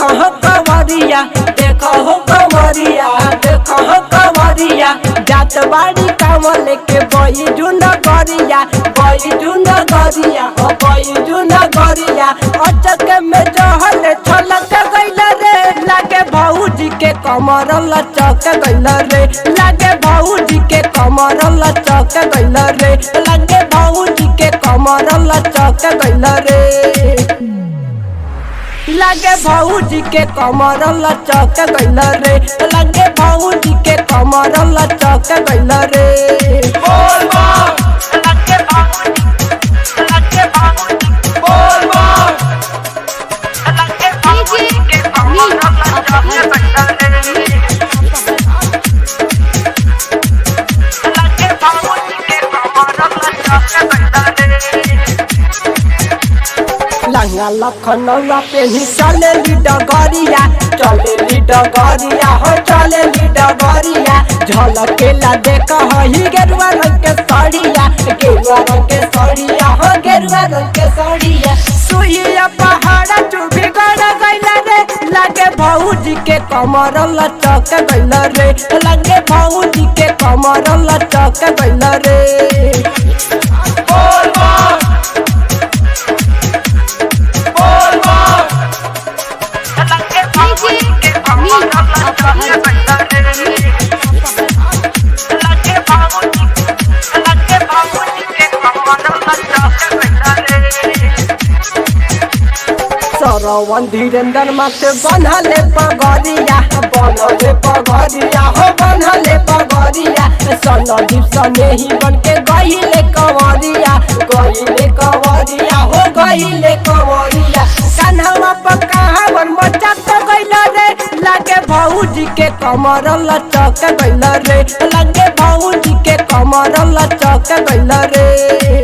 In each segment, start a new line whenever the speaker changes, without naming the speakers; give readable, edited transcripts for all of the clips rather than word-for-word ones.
देखो कंवरिया देखो कंवरिया देखो कंवरिया जात बाड़ी कांवर लेके बैजू नगरिया हो बैजू नगरिया अचक में जहल छलक गइल रे लागे भौजी के कमर लचक गइल रे लागे भौजी के कमर लचक गइल रे लागे भौजी के कमर लचक गइल रे लागे भौजी के कमर लचक गइल रे लागे भौजी के कमर लचक गइल रे बोल बोल लागे भौजी बोल बोल लागे भौजी के कमर लचक गइल रे लागे भौजी के कमर लचक गइल रे लंगा लखनऊआ पे ही चले डगरिया हो चले डगरिया झलकेला देख ही गेरुआ रंग के साड़िया हो गेरुआ रंग के साड़िया सुइया पहाड़ा चुभी गड़ गइल रे लागे भौजी के कमर लचक गइल रे लागे भौजी के कमर लचक गइल रे बोल बोल सरवन धीरेन्द्र माथे बनले पगरिया हो बनले पगरिया सनदीप सने ही बन के गइले कंवरिया हो गइले कंवरिया कान्हवा पर कहावन मचक गइल रे लागे भौजी के कमर लचक गइल रे लागे भौजी के कमर लचक गइल रे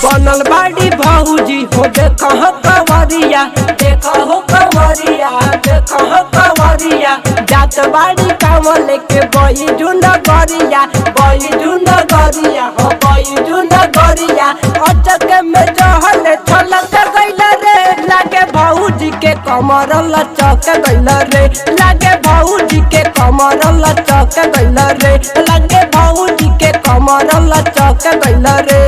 बनल बाड़ी भौजी हो देखो कंवरिया जात बाड़ी कांवर लेके बैजू नगरिया हो बैजू नगरिया अचक में जहल छलक गइल रे लागे भौजी के कमर लचक गइल रे लागे भौजी के कमर लचक गइल रे लागे भौजी के कमर लचक गइल रे।